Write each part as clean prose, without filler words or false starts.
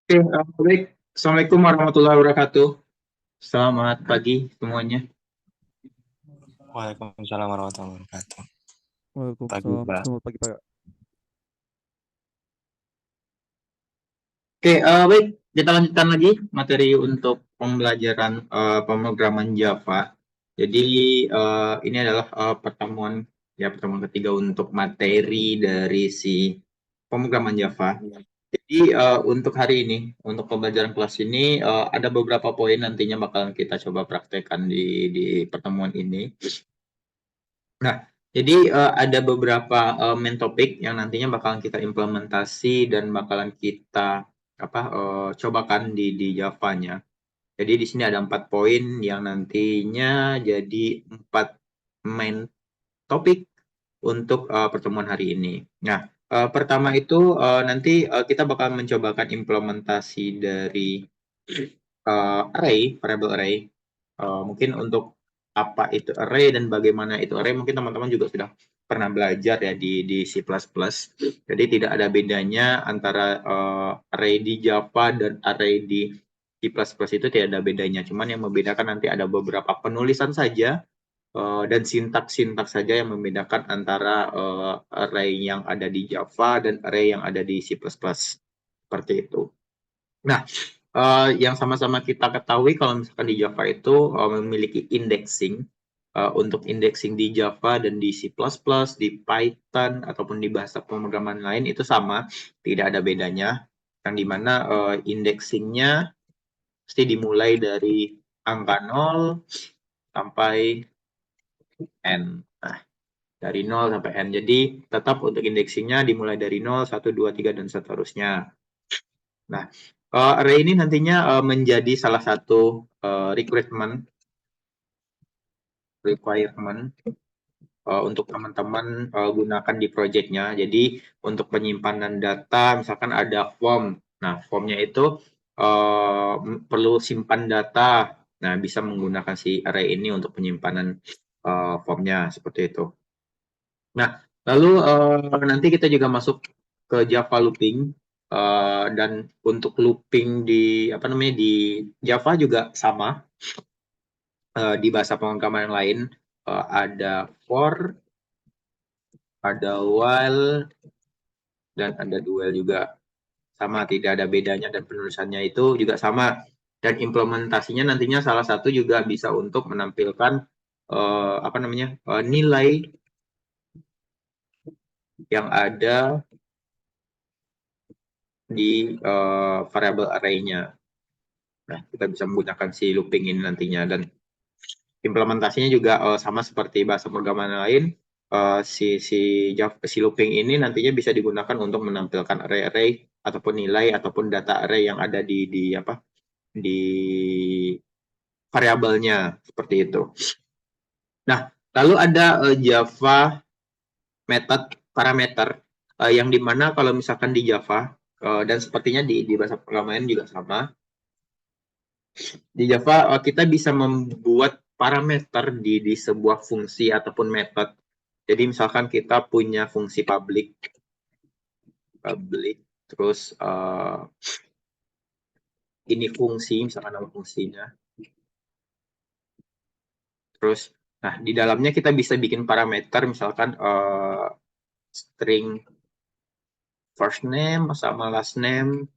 Oke, baik. Assalamualaikum warahmatullahi wabarakatuh. Selamat pagi semuanya. Waalaikumsalam warahmatullahi wabarakatuh. Pagi, Waalaikumsalam. Mbak. Selamat pagi, Pak. Oke, baik. Kita lanjutkan lagi materi untuk pembelajaran pemrograman Java. Jadi ini adalah pertemuan ketiga untuk materi dari si pemrograman Java. Jadi untuk hari ini, untuk pembelajaran kelas ini ada beberapa poin nantinya bakalan kita coba praktekkan di pertemuan ini. Nah, jadi ada beberapa main topik yang nantinya bakalan kita implementasi dan bakalan kita cobakan di Java-nya. Jadi di sini ada 4 poin yang nantinya jadi 4 main topik untuk pertemuan hari ini. Nah, pertama itu nanti kita bakal mencobakan implementasi dari variable array. Mungkin untuk apa itu array dan bagaimana itu array, mungkin teman-teman juga sudah pernah belajar ya di C++. Jadi tidak ada bedanya antara array di Java dan array di C++ itu tidak ada bedanya. Cuman yang membedakan nanti ada beberapa penulisan saja dan sintaks-sintaks saja yang membedakan antara array yang ada di Java dan array yang ada di C++. Seperti itu. Nah, yang sama-sama kita ketahui kalau misalkan di Java itu memiliki indexing. Untuk indexing di Java dan di C++, di Python, ataupun di bahasa pemrograman lain itu sama, tidak ada bedanya. Yang dimana indexingnya pasti dimulai dari angka 0 sampai N. Nah, dari 0 sampai N. Jadi, tetap untuk indexingnya dimulai dari 0, 1, 2, 3, dan seterusnya. Nah, array ini nantinya menjadi salah satu requirement untuk teman-teman gunakan di project-nya. Jadi untuk penyimpanan data, misalkan ada form. Nah, formnya itu perlu simpan data. Nah, bisa menggunakan si array ini untuk penyimpanan formnya seperti itu. Nah, lalu nanti kita juga masuk ke Java looping. Dan untuk looping di Java juga sama. Di bahasa pemrograman yang lain ada for, ada while, dan ada dual juga. Sama, tidak ada bedanya, dan penulisannya itu juga sama. Dan implementasinya nantinya salah satu juga bisa untuk menampilkan nilai yang ada di variable array-nya. Nah, kita bisa menggunakan si looping ini nantinya, dan implementasinya juga sama seperti bahasa pemrograman lain. Si looping ini nantinya bisa digunakan untuk menampilkan array-array ataupun nilai ataupun data array yang ada di variabelnya seperti itu. Nah, lalu ada Java method parameter yang dimana kalau misalkan di Java dan sepertinya di bahasa pemrograman juga sama. Di Java kita bisa membuat parameter di sebuah fungsi ataupun method. Jadi misalkan kita punya fungsi public, terus ini fungsi, misalkan nama fungsinya. Terus, nah di dalamnya kita bisa bikin parameter, misalkan string first name sama last name.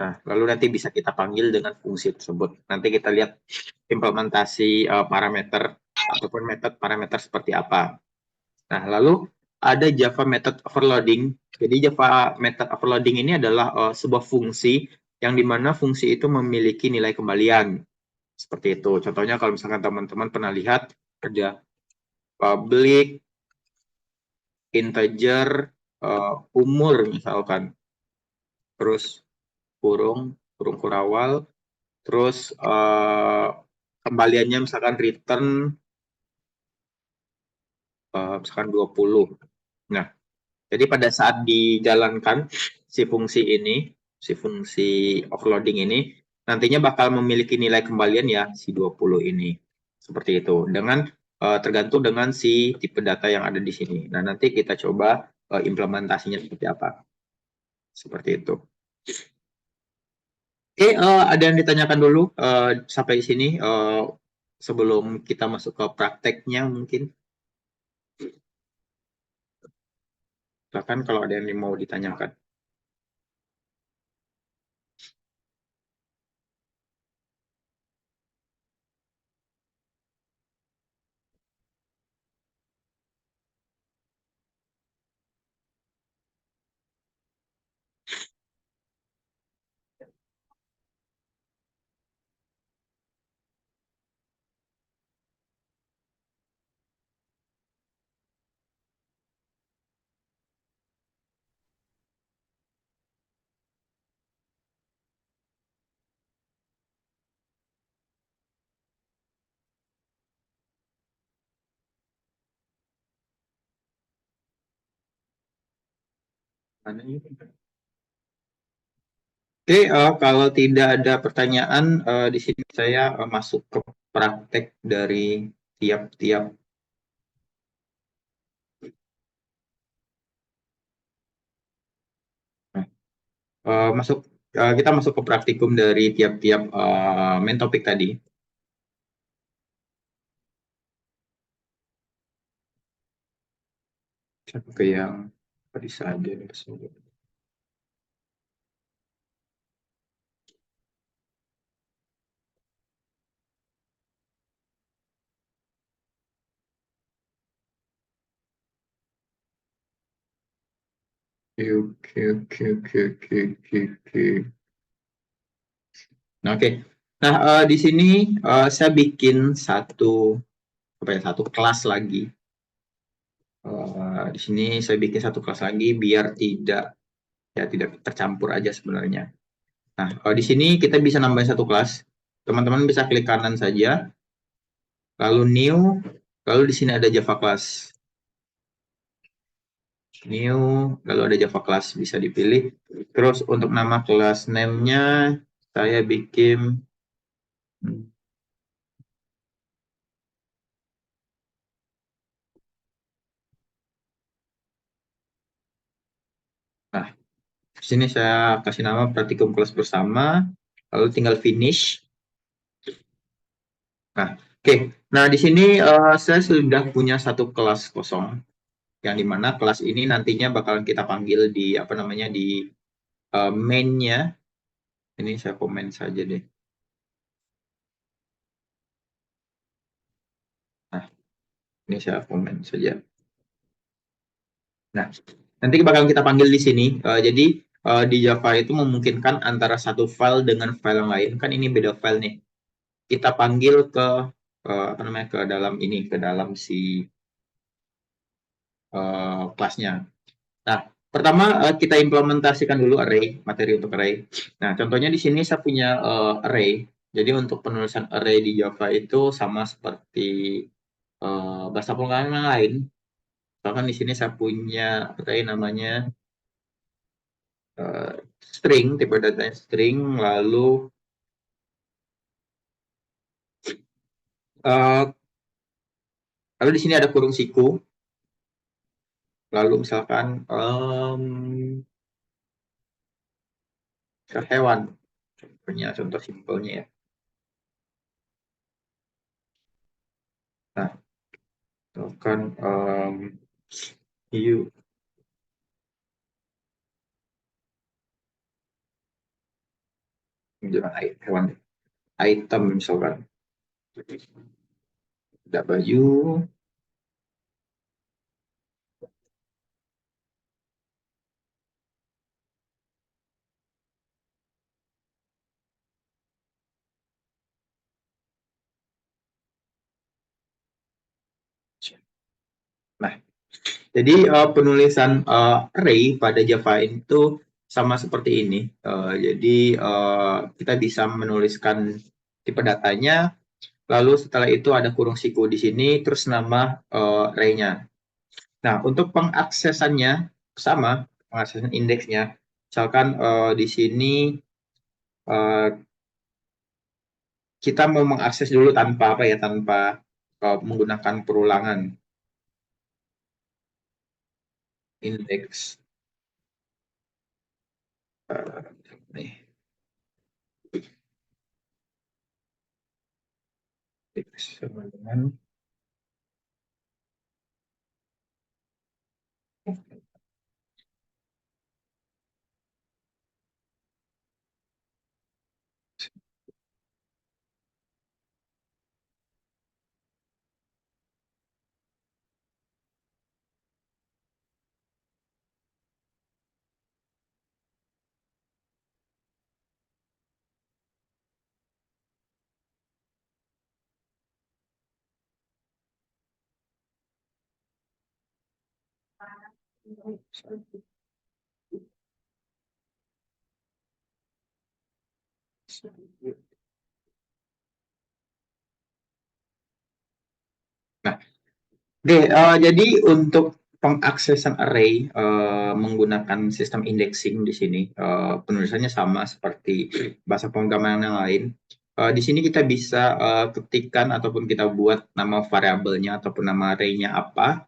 Nah, lalu nanti bisa kita panggil dengan fungsi tersebut. Nanti kita lihat implementasi parameter ataupun method parameter seperti apa. Nah, lalu ada Java method overloading. Jadi Java method overloading ini adalah sebuah fungsi yang dimana fungsi itu memiliki nilai kembalian. Seperti itu. Contohnya kalau misalkan teman-teman pernah lihat ada public, integer, umur misalkan. Terus kurung kurawal, terus kembaliannya misalkan return misalkan 20. Nah, jadi pada saat dijalankan si fungsi overloading ini, nantinya bakal memiliki nilai kembalian ya si 20 ini. Seperti itu. Dengan tergantung dengan si tipe data yang ada di sini. Nah, nanti kita coba implementasinya seperti apa. Seperti itu. Oke, ada yang ditanyakan dulu sampai sini sebelum kita masuk ke prakteknya mungkin. Silakan kalau ada yang mau ditanyakan. Mana ini? Oke, kalau tidak ada pertanyaan, di sini saya masuk ke praktek dari tiap-tiap masuk kita masuk ke praktikum dari tiap-tiap main topik tadi. Oke, yang tadi saja. Oke, oke, oke, oke, oke, oke. Nah, oke. Nah, di sini saya bikin satu kelas lagi. Di sini saya bikin satu kelas lagi biar tidak tercampur aja sebenarnya. Nah, di sini kita bisa nambahin satu kelas. Teman-teman bisa klik kanan saja, lalu new, lalu di sini ada Java class. New, lalu ada Java class bisa dipilih. Terus untuk nama kelas name-nya saya bikin nah, di sini saya kasih nama praktikum kelas bersama, lalu tinggal finish. Nah, oke. Nah, di sini saya sudah punya satu kelas kosong, yang dimana kelas ini nantinya bakalan kita panggil di apa namanya di main-nya. Ini saya komen saja deh. Nah, ini saya komen saja. Nah, nanti bakal kita panggil di sini. Jadi di Java itu memungkinkan antara satu file dengan file yang lain. Kan ini beda file nih. Kita panggil ke apa namanya ke dalam si kelasnya. Nah, pertama kita implementasikan dulu array, materi untuk array. Nah, contohnya di sini saya punya array. Jadi untuk penulisan array di Java itu sama seperti bahasa programming yang lain. Bahkan di sini saya punya array namanya string, tipe datanya string, uh, lalu di sini ada kurung siku, lalu misalkan hewan, contoh simpelnya ya. Nah, misalkan hiu, jangan hewan, item misalkan, ada baju. Nah, jadi penulisan array pada Java itu sama seperti ini. Jadi kita bisa menuliskan tipe datanya, lalu setelah itu ada kurung siku di sini, terus nama array-nya. Nah, untuk pengaksesannya sama, pengaksesan indeksnya. Misalkan di sini uh, kita mau mengakses dulu tanpa apa ya, tanpa menggunakan perulangan. indeks nih, indeks sama dengan nah. Oke, jadi untuk pengaksesan array menggunakan sistem indexing di sini, penulisannya sama seperti bahasa pemrograman yang lain. Di sini kita bisa ketikkan ataupun kita buat nama variabelnya ataupun nama array-nya apa.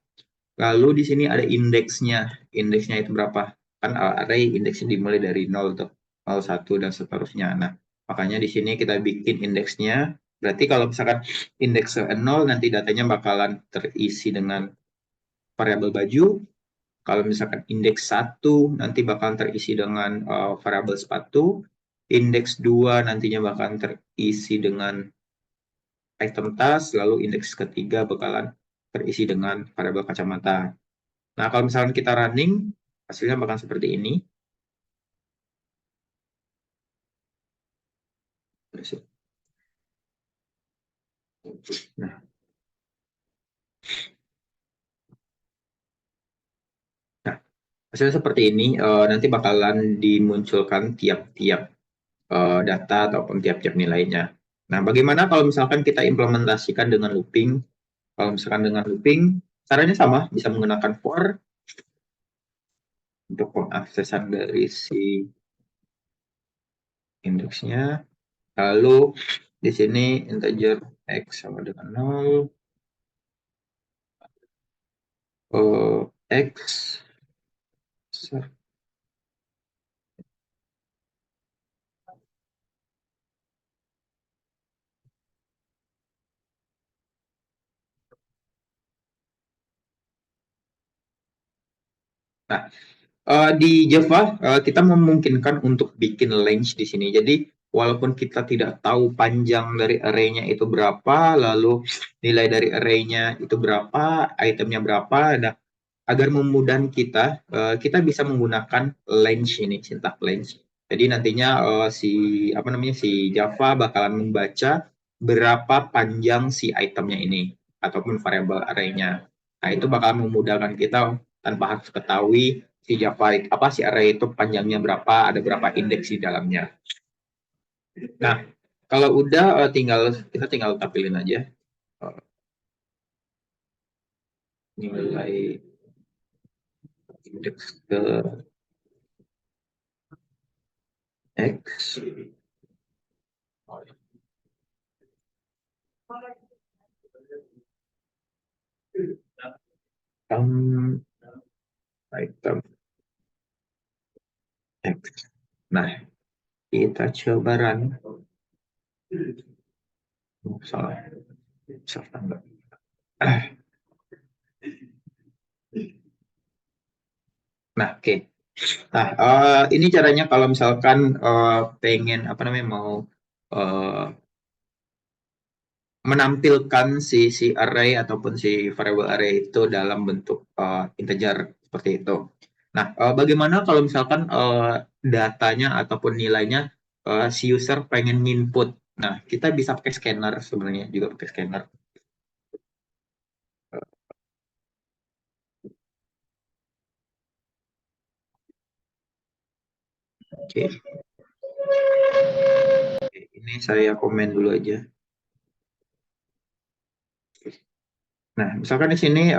Lalu di sini ada indeksnya. Indeksnya itu berapa? Kan array indeksnya dimulai dari 0 tuh, 0, 1 dan seterusnya. Nah, makanya di sini kita bikin indeksnya. Berarti kalau misalkan indeks 0 nanti datanya bakalan terisi dengan variabel baju. Kalau misalkan indeks 1 nanti bakalan terisi dengan variabel sepatu. Indeks 2 nantinya bakalan terisi dengan item tas, lalu indeks ketiga bakalan terisi dengan variabel kacamata. Nah, kalau misalkan kita running, hasilnya bakal seperti ini. Nah, nah hasilnya seperti ini. Nanti bakalan dimunculkan tiap-tiap data ataupun tiap-tiap nilainya. Nah, bagaimana kalau misalkan kita implementasikan dengan looping? Kalau misalkan dengan looping, caranya sama, bisa menggunakan for untuk pengaksesan dari si indeksnya. Lalu di sini integer x sama dengan 0, x. Nah, di Java kita memungkinkan untuk bikin range di sini. Jadi walaupun kita tidak tahu panjang dari array-nya itu berapa, lalu nilai dari array-nya itu berapa, itemnya berapa, nah, agar memudahkan kita, kita bisa menggunakan range ini, syntax range. Jadi nantinya si Java bakalan membaca berapa panjang si itemnya ini ataupun variabel array-nya. Nah, itu bakal memudahkan kita tanpa harus ketahui si Java si array itu panjangnya berapa, ada berapa indeks di dalamnya. Nah, kalau udah kita tinggal tampilin aja nilai indeks ke X. Um, item X. Nah, kita coba run. Salah, salah tanggal. Nah, oke. Nah, ini caranya kalau misalkan pengen mau menampilkan si array ataupun si variable array itu dalam bentuk integer seperti itu. Nah, bagaimana kalau misalkan datanya ataupun nilainya si user pengen input? Nah, kita bisa pakai scanner sebenarnya, juga pakai scanner. Oke. Oke, ini saya komen dulu aja. Nah, misalkan di sini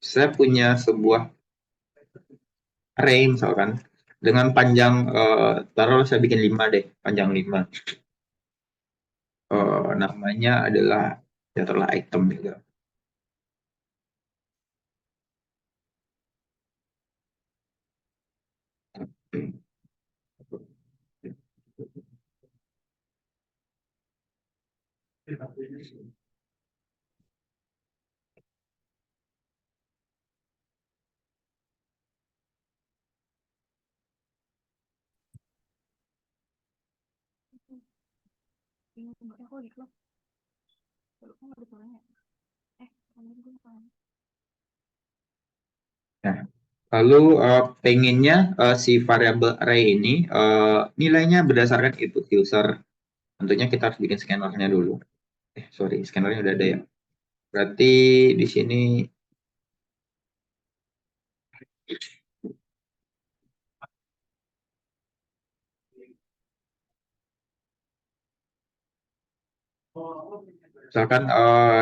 saya punya sebuah array misalkan dengan panjang taruh saya bikin 5 deh, panjang 5. Namanya adalah taruhlah item juga. Nah, lalu pengennya si variabel array ini nilainya berdasarkan input user. Tentunya kita harus bikin scannernya dulu. Sorry, scannernya udah ada ya. Berarti di sini misalkan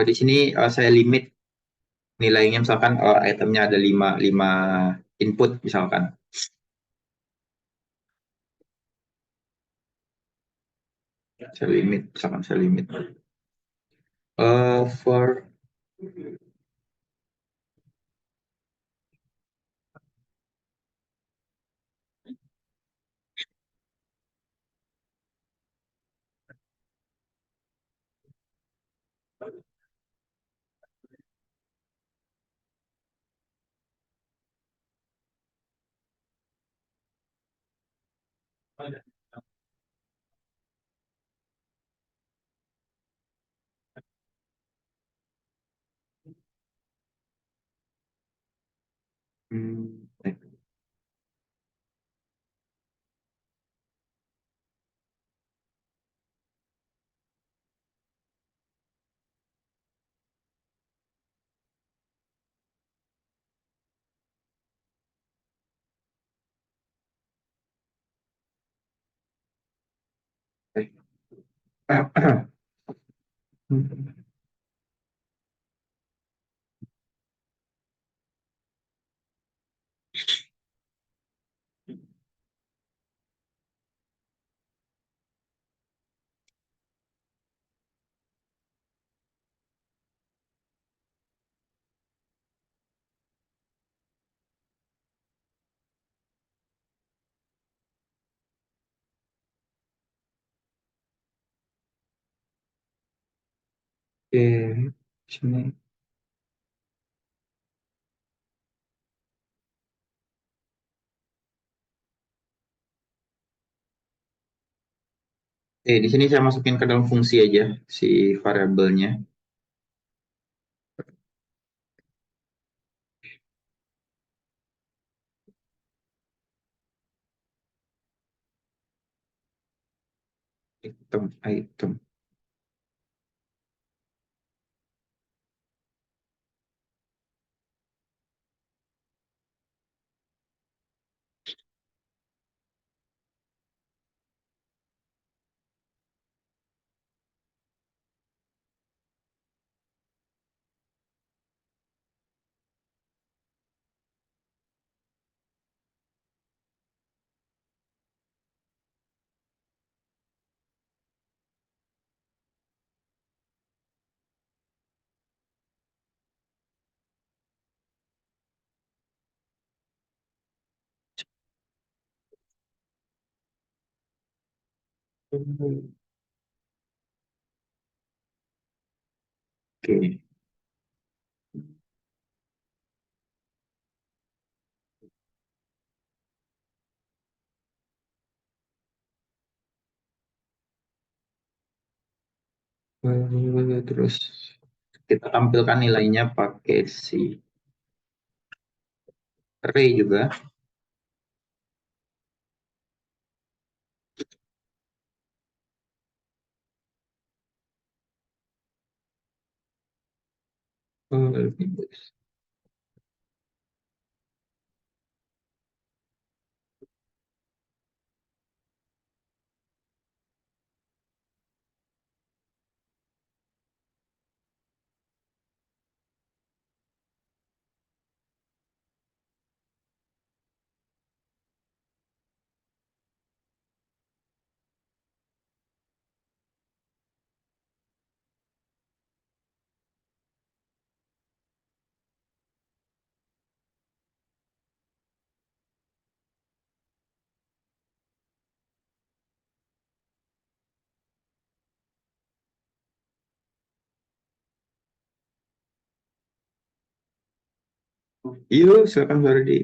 di sini saya limit nilainya, misalkan itemnya ada 5 input misalkan. Saya limit. For hmm, eh. Oke, sini. Di sini saya masukin ke dalam fungsi aja si variabelnya. Item. Oke. Terus kita tampilkan nilainya pakai si array juga. Iya, silakan Ferdi.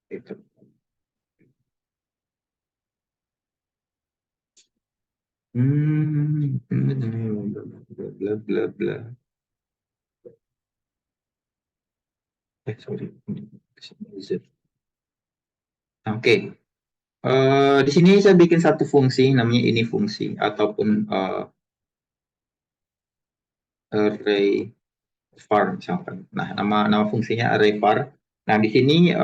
Itu. Bla bla bla bla. Sorry. Oke. Di sini saya bikin satu fungsi namanya ini fungsi ataupun array var misalkan. Nah, nama nama fungsinya array var. Nah, di sini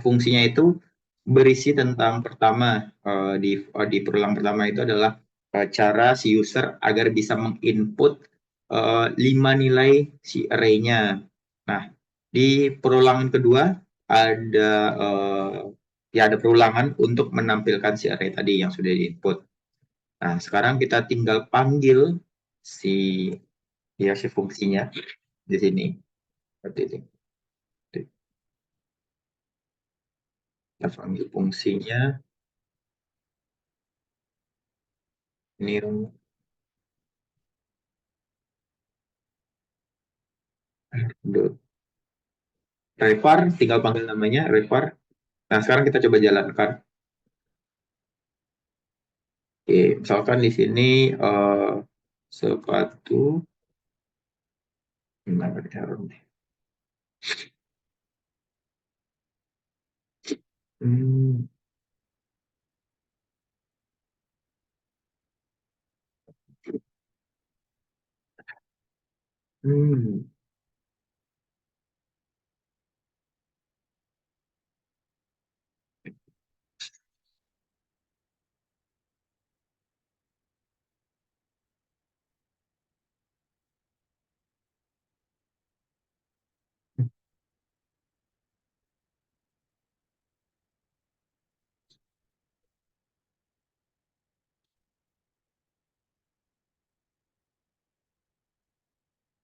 fungsinya itu berisi tentang pertama di perulang pertama itu adalah cara si user agar bisa menginput 5 nilai si array-nya. Nah, di perulangan kedua ada ya ada perulangan untuk menampilkan si array tadi yang sudah diinput. Nah, sekarang kita tinggal panggil si si fungsinya di sini seperti itu. Kita panggil fungsinya new dot revar, tinggal panggil namanya revar. Nah, sekarang kita coba jalankan. Oke, misalkan di sini sepatu gimana error nih? Hmm, hmm.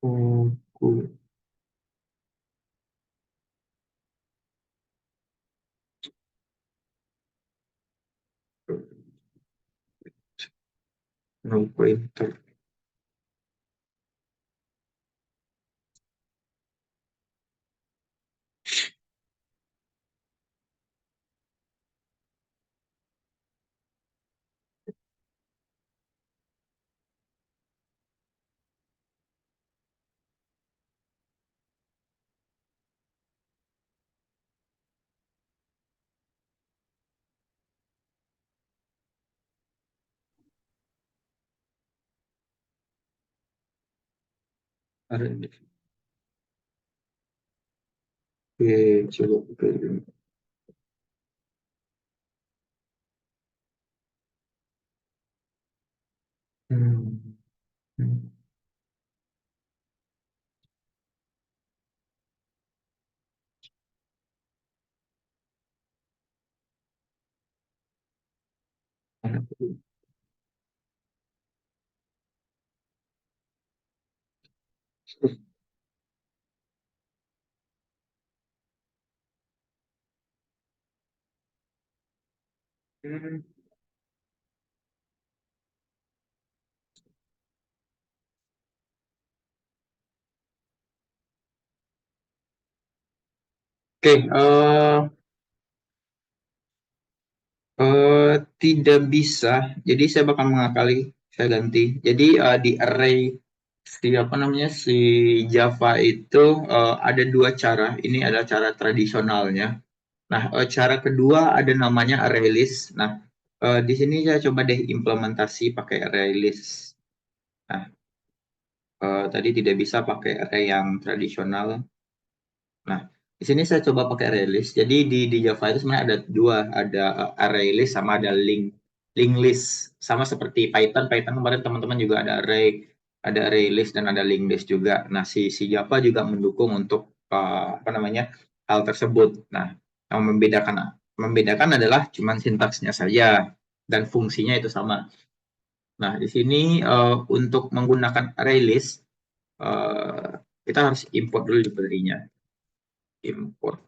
Oh, cool. No pointer. Ada ini. Oke, coba buka dulu. Hmm. Hmm. Hmm. Oke, tidak bisa. Jadi saya bakal mengakali, saya ganti. Jadi di array si apa namanya si Java itu ada dua cara. Ini adalah cara tradisionalnya. Nah, cara kedua ada namanya array list. Nah, di sini saya coba deh implementasi pakai array list. Nah, tadi tidak bisa pakai array yang tradisional. Nah, di sini saya coba pakai array list. Jadi di Java itu sebenarnya ada dua, ada array list sama ada link list. Sama seperti Python. Python kemarin teman-teman juga ada array list dan ada link list juga. Nah, si Java juga mendukung untuk apa namanya hal tersebut. Nah, yang membedakan adalah cuman sintaksnya saja dan fungsinya itu sama. Nah, di sini untuk menggunakan array list kita harus import dulu library-nya. Import.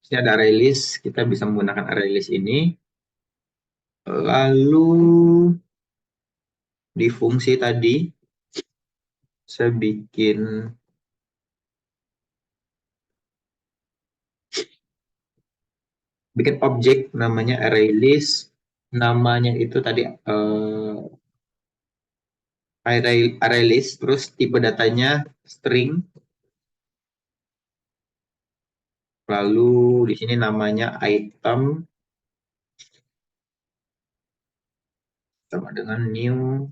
Ini ada array list, kita bisa menggunakan array list ini. Lalu di fungsi tadi, saya bikin objek namanya array list. Namanya itu tadi array list, terus tipe datanya string. Lalu di sini namanya item sama dengan new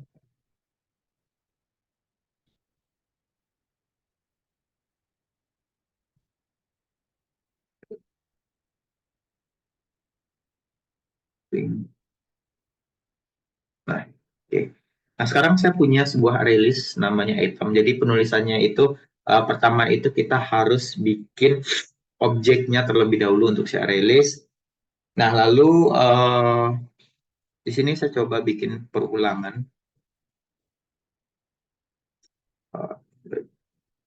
string. Nah, oke. Nah, sekarang saya punya sebuah array list namanya item. Jadi penulisannya itu pertama itu kita harus bikin objeknya terlebih dahulu untuk si array list. Nah, lalu di sini saya coba bikin perulangan. Uh,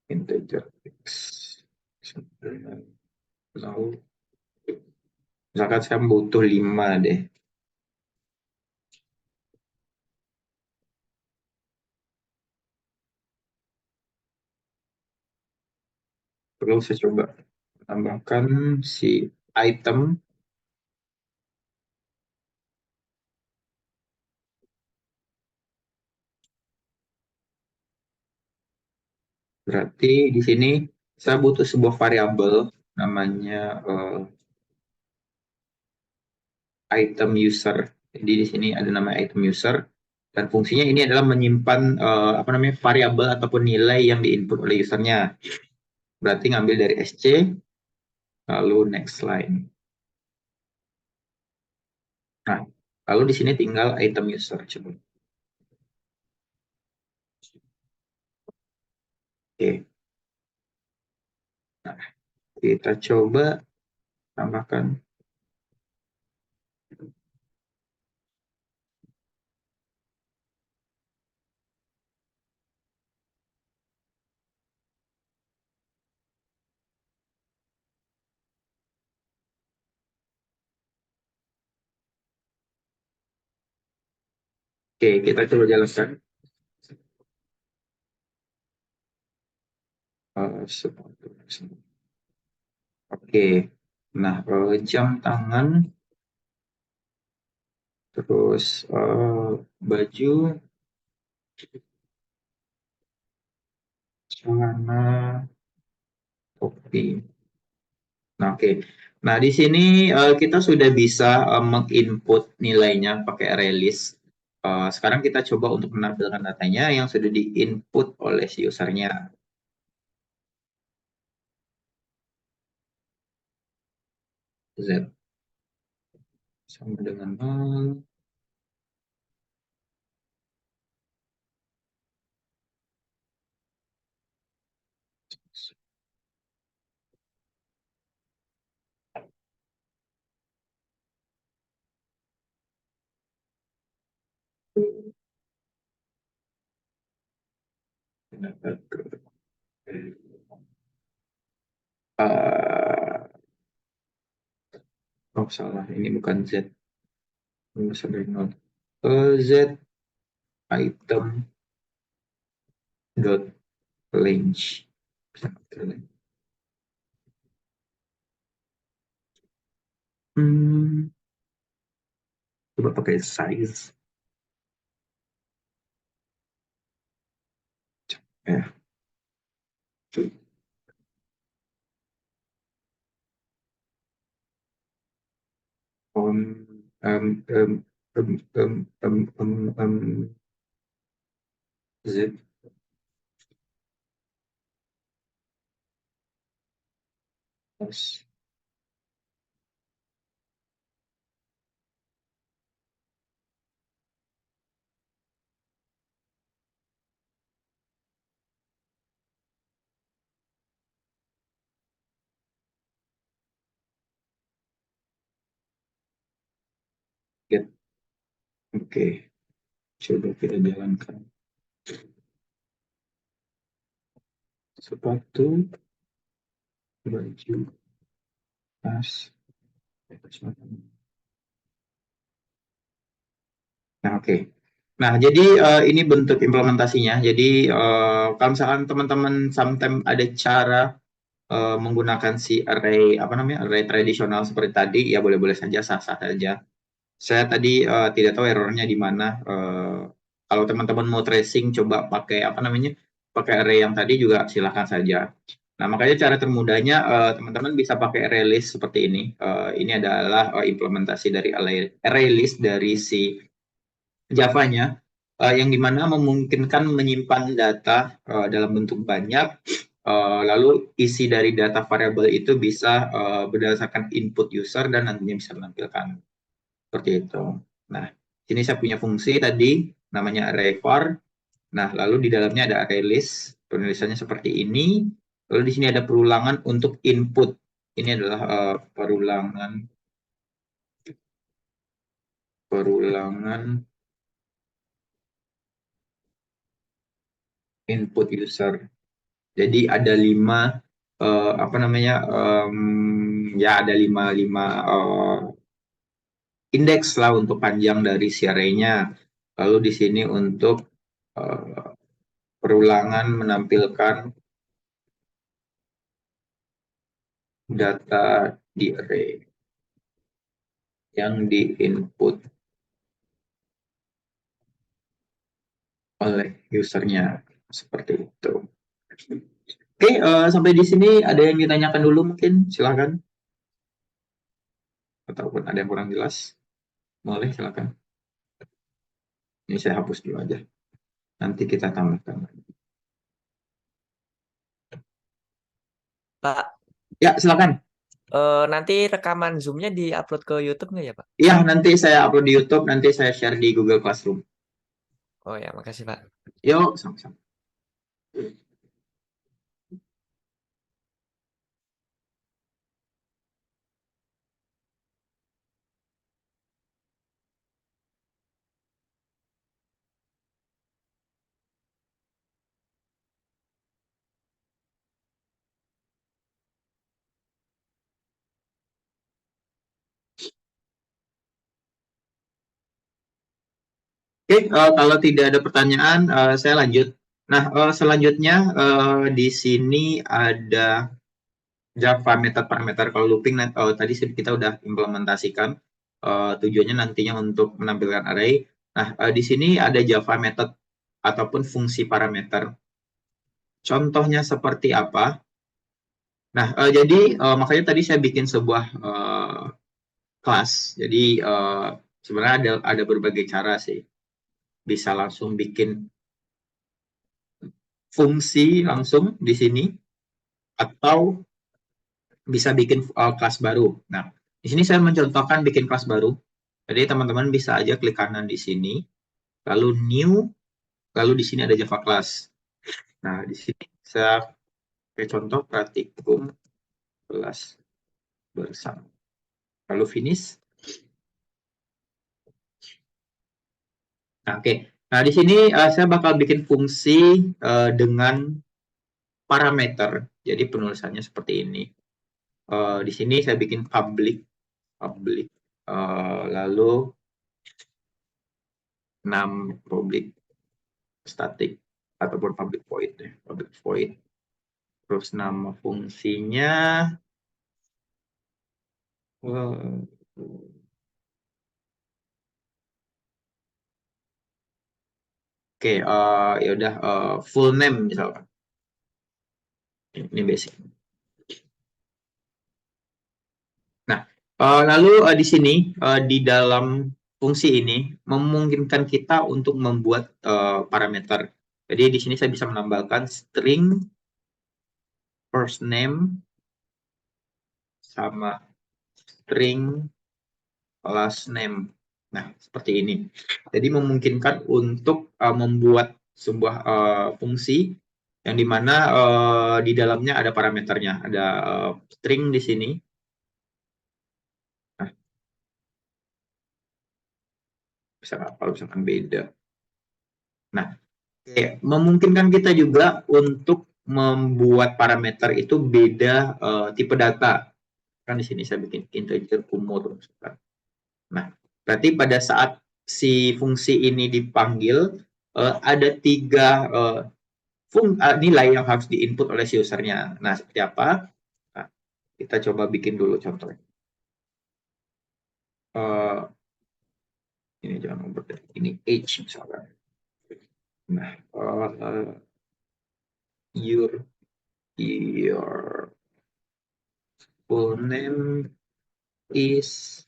integer x. Lalu, misalkan saya butuh 5 deh. Perlu saya coba tambahkan si item. Berarti di sini saya butuh sebuah variabel namanya item user. Jadi di sini ada nama item user dan fungsinya ini adalah menyimpan apa namanya variabel ataupun nilai yang diinput oleh usernya. Berarti ngambil dari sc lalu next line. Nah, lalu di sini tinggal item user coba. Oke. Nah, kita coba tambahkan. Oke, kita coba jalankan. Oke. Nah, jam tangan, terus baju, celana, topi. Nah, oke. Nah, di sini kita sudah bisa menginput nilainya pakai array list. Sekarang kita coba untuk menampilkan datanya yang sudah diinput oleh si usernya. Z sama dengan 0. Uh, oh, salah. Ini bukan Z. Ini besar dari 0. Z item dot range. Hmm, coba pakai size. Ya. Um, um, um, Z. Plus. Get. Oke, coba kita jalankan. Sepatu, baju, Nah, oke. Nah, jadi ini bentuk implementasinya. Jadi kalau misalkan teman-teman sometimes ada cara menggunakan si array apa namanya array tradisional seperti tadi, ya boleh-boleh saja, sah-sah saja. Saya tadi tidak tahu errornya di mana. Kalau teman-teman mau tracing, coba pakai apa namanya, pakai array yang tadi juga silahkan saja. Nah, makanya cara termudahnya teman-teman bisa pakai array list seperti ini. Ini adalah implementasi dari array list dari si Java-nya, yang dimana memungkinkan menyimpan data dalam bentuk banyak, lalu isi dari data variabel itu bisa berdasarkan input user dan nantinya bisa menampilkan seperti itu. Nah, sini saya punya fungsi tadi namanya array var. Nah, lalu di dalamnya ada array list, penulisannya seperti ini. Lalu di sini ada perulangan untuk input. Ini adalah perulangan input user. Jadi ada 5 apa namanya ya ada 5 indeks lah untuk panjang dari si array-nya. Lalu di sini untuk perulangan menampilkan data di array yang di-input oleh usernya seperti itu. Oke, sampai di sini ada yang ditanyakan dulu mungkin, silakan. Ataupun ada yang kurang jelas, boleh silakan. Ini saya hapus dulu aja. Nanti kita tambahkan. Pak, Ya, silakan. nanti rekaman Zoom-nya di-upload ke YouTube nggak ya, Pak? Ya, nanti saya upload di YouTube, nanti saya share di Google Classroom. Oh ya, makasih, Pak. Yuk, sama-sama. Oke, kalau tidak ada pertanyaan, saya lanjut. Nah, selanjutnya di sini ada Java method parameter. Kalau looping tadi kita udah implementasikan, tujuannya nantinya untuk menampilkan array. Nah, di sini ada Java method ataupun fungsi parameter. Contohnya seperti apa? Nah, jadi makanya tadi saya bikin sebuah kelas. Jadi sebenarnya ada berbagai cara sih. Bisa langsung bikin fungsi langsung di sini, atau bisa bikin kelas baru. Nah, di sini saya mencontohkan bikin kelas baru. Jadi teman-teman bisa aja klik kanan di sini, lalu new, lalu di sini ada Java class. Nah, di sini saya pakai contoh praktikum kelas bersama. Lalu finish. Nah, oke. Nah, di sini saya bakal bikin fungsi dengan parameter. Jadi penulisannya seperti ini. Di sini saya bikin public, lalu public static ataupun public void, public void. Terus nama fungsinya oke, ya udah full name misalkan. Ini basic. Nah, lalu di sini di dalam fungsi ini memungkinkan kita untuk membuat parameter. Jadi di sini saya bisa menambahkan string first name sama string last name. Nah, seperti ini. Jadi memungkinkan untuk membuat sebuah fungsi yang dimana di dalamnya ada parameternya, ada string di sini. Nah, kalau misalkan beda. Nah, memungkinkan kita juga untuk membuat parameter itu beda tipe data. Kan di sini saya bikin integer kumur. Nah, berarti pada saat si fungsi ini dipanggil, ada 3 nilai yang harus diinput oleh si usernya. Nah, seperti apa? Nah, kita coba bikin dulu contohnya. Ini jangan nomor, ini age misalkan. Nah, your full name is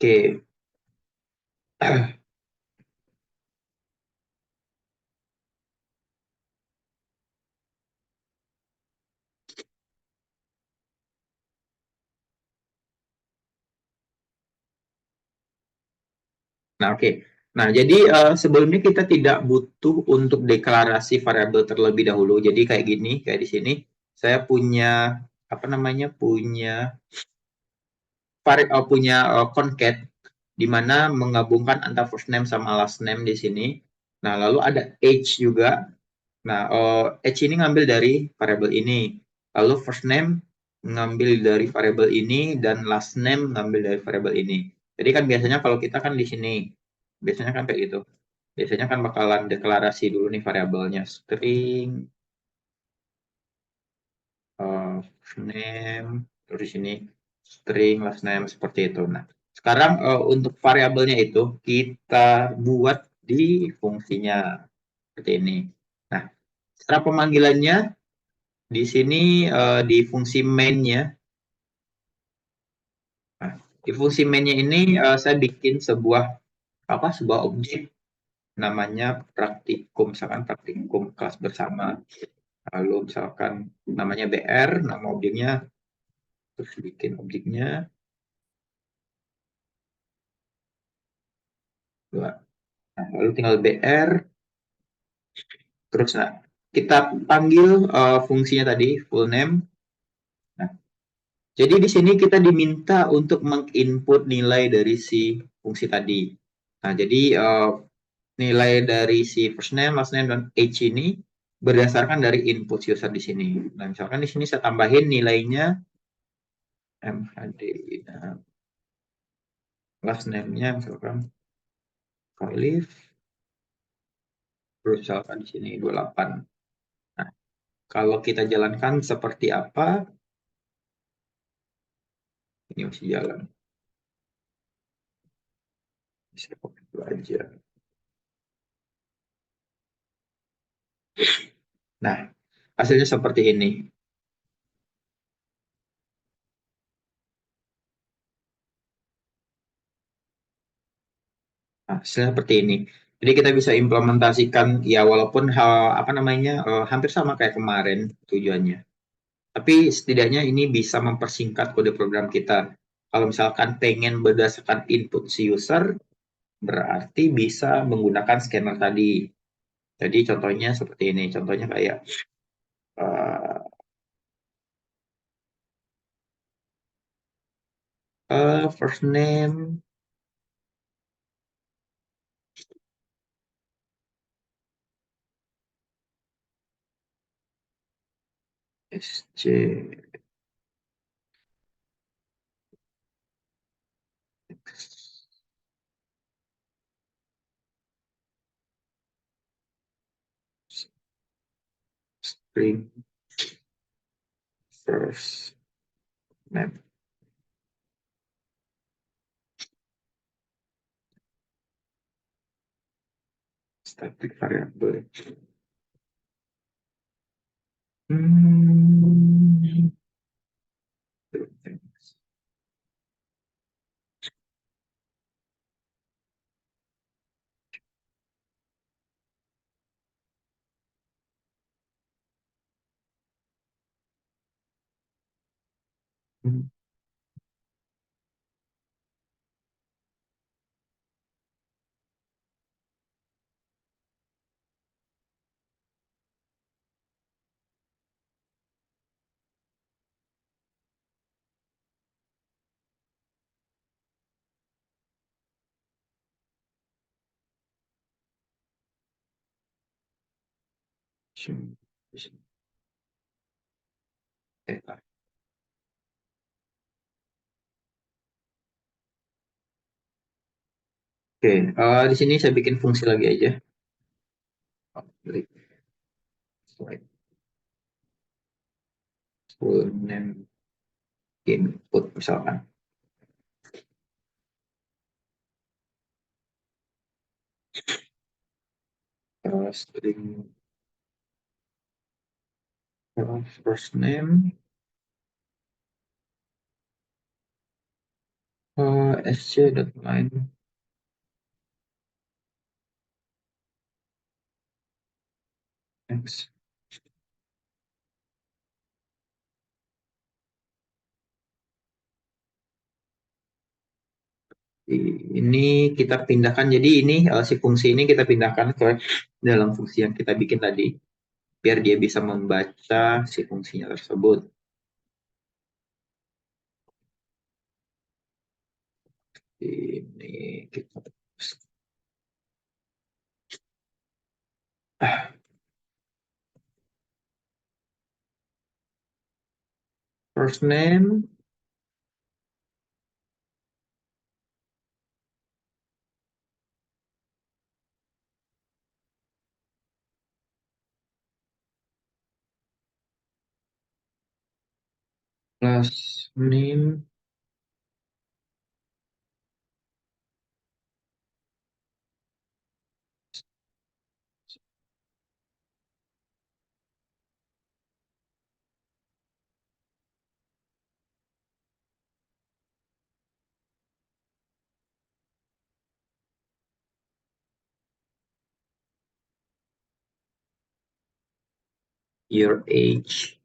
oke. Nah, oke. Nah, jadi sebelumnya kita tidak butuh untuk deklarasi variabel terlebih dahulu. Jadi kayak gini, kayak di sini saya punya apa namanya? Punya concat di mana menggabungkan antara first name sama last name di sini. Nah, lalu ada age juga. Nah, age ini ngambil dari variabel ini. Lalu first name ngambil dari variabel ini dan last name ngambil dari variabel ini. Jadi kan biasanya kalau kita kan di sini, biasanya kan kayak gitu. Biasanya kan bakalan deklarasi dulu nih variabelnya string first name, terus di sini string last name seperti itu. Nah, sekarang untuk variabelnya itu kita buat di fungsinya seperti ini. Nah, cara pemanggilannya di sini di fungsi main-nya. Nah, di fungsi main-nya ini saya bikin sebuah objek namanya praktikum, misalkan praktikum kelas bersama. Lalu misalkan namanya BR, nama objeknya, terus bikin objeknya. Nah, lalu tinggal BR, terus nah, kita panggil fungsinya tadi, full name. Nah, jadi di sini kita diminta untuk menginput nilai dari si fungsi tadi. Nah, jadi nilai dari si first name, last name, dan age ini berdasarkan dari input user di sini. Nah, misalkan di sini saya tambahin nilainya MHD. Nah, last name-nya misalkan Khalif, terus misalkan di sini 28. Nah, kalau kita jalankan seperti apa, ini masih jalan. Bisa copy dulu aja. Nah, hasilnya seperti ini. Nah, hasilnya seperti ini. Jadi kita bisa implementasikan ya walaupun hal apa namanya hampir sama kayak kemarin tujuannya. Tapi setidaknya ini bisa mempersingkat kode program kita. Kalau misalkan pengen berdasarkan input si user, berarti bisa menggunakan scanner tadi. Jadi contohnya seperti ini. Contohnya kayak first name SC string first name static variable. Hmm. Oke, di sini saya bikin fungsi lagi aja. Klik slide full name input misalkan. String first name sc.line x. Ini kita pindahkan, jadi ini si fungsi ini kita pindahkan ke dalam fungsi yang kita bikin tadi, biar dia bisa membaca si fungsinya tersebut. Ini kita first name plus name your age.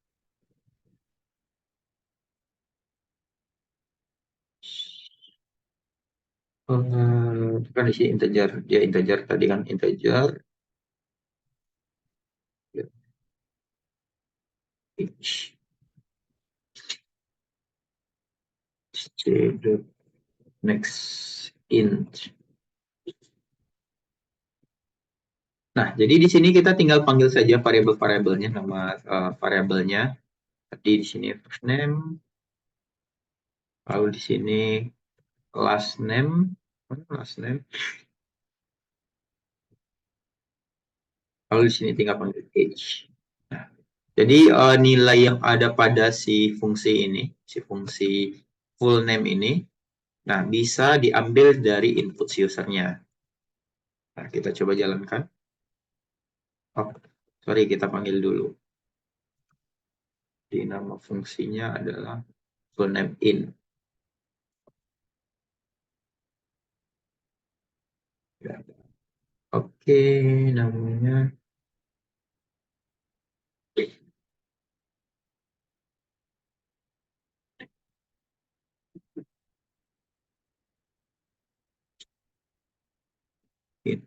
Kan di sini integer, dia integer tadi kan integer. Age. Next int. Nah, jadi di sini kita tinggal panggil saja variabel-variabelnya, nama variabelnya. Tadi di sini first name, lalu di sini last name, lalu di sini tinggal panggil age. Nah, jadi nilai yang ada pada si fungsi ini, si fungsi full name ini, nah bisa diambil dari input usernya. Nah, kita coba jalankan. Oh, sorry, kita panggil dulu. Di nama fungsinya adalah full name in. Ya. Oke, namanya in.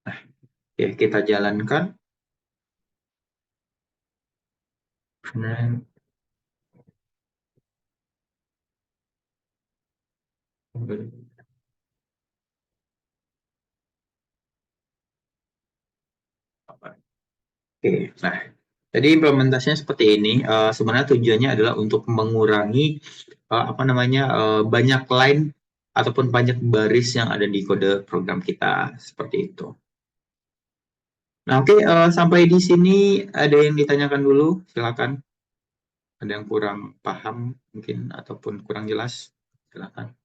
Nah, ya kita jalankan. Nah, oke, nah, jadi implementasinya seperti ini. Sebenarnya tujuannya adalah untuk mengurangi apa namanya banyak line ataupun banyak baris yang ada di kode program kita seperti itu. Nah, oke, sampai di sini ada yang ditanyakan dulu, silakan. Ada yang kurang paham mungkin ataupun kurang jelas, silakan.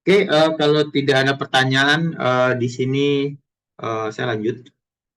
Oke, kalau tidak ada pertanyaan di sini saya lanjut.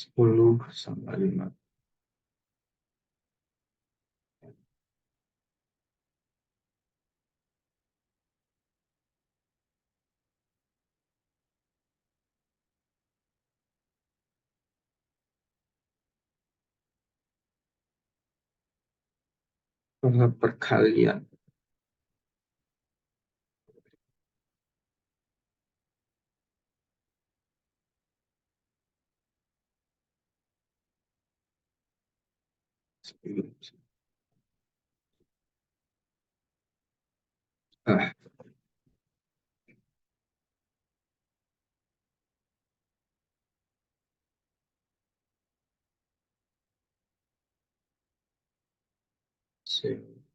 10/5. Perkalian. Ah,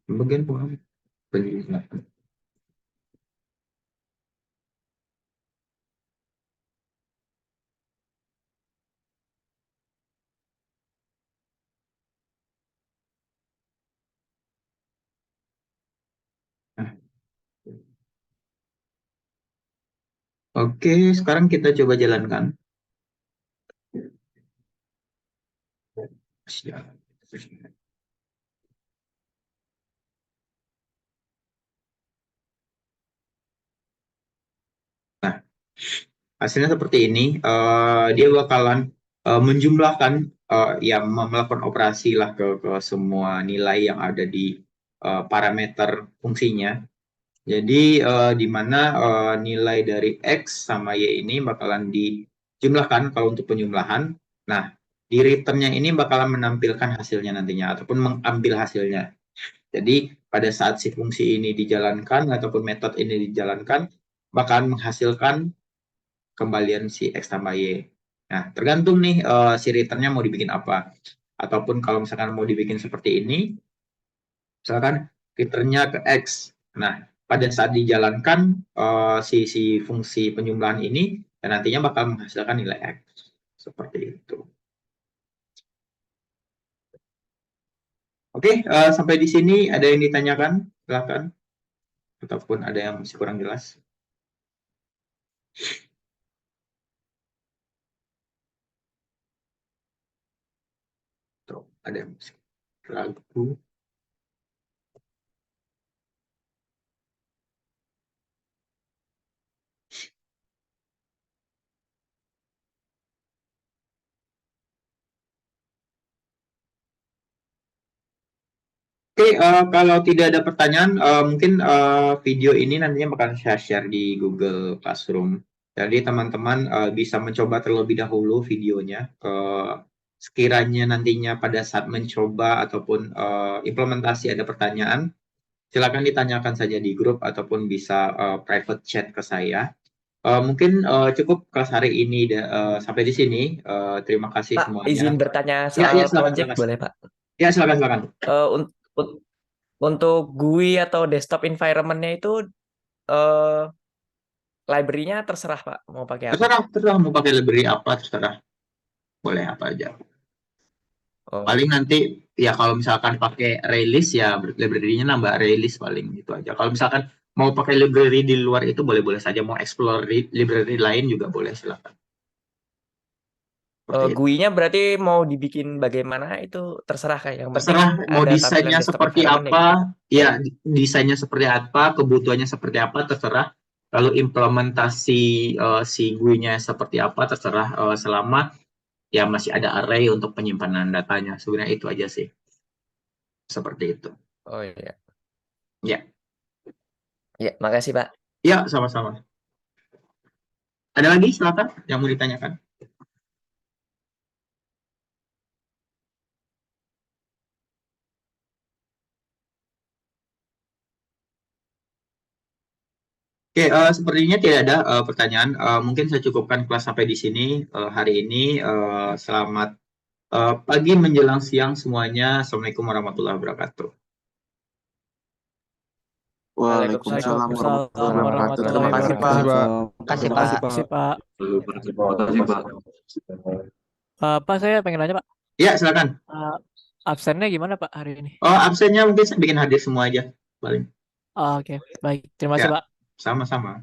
bagian paham penjelasan. Nah, oke, sekarang kita coba jalankan. Siap. Nah, hasilnya seperti ini. Dia bakalan menjumlahkan, yang melakukan operasi lah ke semua nilai yang ada di parameter fungsinya. Jadi di mana nilai dari X sama Y ini bakalan dijumlahkan kalau untuk penjumlahan. Nah, di returnnya ini bakalan menampilkan hasilnya nantinya ataupun mengambil hasilnya. Jadi pada saat si fungsi ini dijalankan ataupun metode ini dijalankan, bakalan menghasilkan kembalian si X tambah Y. Nah, tergantung nih si returnnya mau dibikin apa. Ataupun kalau misalkan mau dibikin seperti ini, misalkan returnnya ke X. Nah, pada saat dijalankan si fungsi penjumlahan ini, dan nantinya bakal menghasilkan nilai X. Seperti itu. Oke, sampai di sini ada yang ditanyakan? Silakan. Ataupun ada yang masih kurang jelas? Tuh, ada yang masih ragu. Oke, kalau tidak ada pertanyaan, mungkin video ini nantinya bakal share di Google Classroom. Jadi teman-teman bisa mencoba terlebih dahulu videonya. Sekiranya nantinya pada saat mencoba ataupun implementasi ada pertanyaan, silakan ditanyakan saja di grup ataupun bisa private chat ke saya. Mungkin cukup kelas hari ini sampai di sini. Terima kasih Pak, semuanya. izin bertanya Ya, soal silakan, project silakan. boleh, Pak? Ya, silakan. Untuk GUI atau desktop environment-nya itu library-nya terserah, Pak, mau pakai apa? Terserah mau pakai library apa, terserah. Boleh apa aja. Oh. Paling nanti ya kalau misalkan pakai release ya library-nya nambah release paling gitu aja. Kalau misalkan mau pakai library di luar itu boleh-boleh saja, mau explore library lain juga boleh, silakan. GUI-nya berarti mau dibikin bagaimana itu terserah, kayak yang penting Terserah mau ada desainnya tampilan desktop seperti environment apa, gitu. ya desainnya seperti apa, kebutuhannya seperti apa, terserah. Lalu implementasi si GUI-nya seperti apa, terserah, selama ya masih ada array untuk penyimpanan datanya. Sebenarnya itu aja sih. Seperti itu. Oh iya. Ya. Ya, makasih, Pak. Ya, sama-sama. Ada lagi silakan yang mau ditanyakan. Oke, sepertinya tidak ada pertanyaan. Mungkin saya cukupkan kelas sampai di sini hari ini. Selamat pagi menjelang siang semuanya. Assalamualaikum warahmatullahi wabarakatuh. Waalaikumsalam warahmatullahi wabarakatuh. Terima kasih, Pak. Makasih, Terima Pak. kasih, Pak. Makasih, Pak. Pak, saya pengen nanya, Pak. Ya, silakan. Absennya gimana, Pak, hari ini? Oh, absennya mungkin saya bikin hadir semua aja paling. Oke, baik. Terima kasih, Ya, Pak. sama-sama.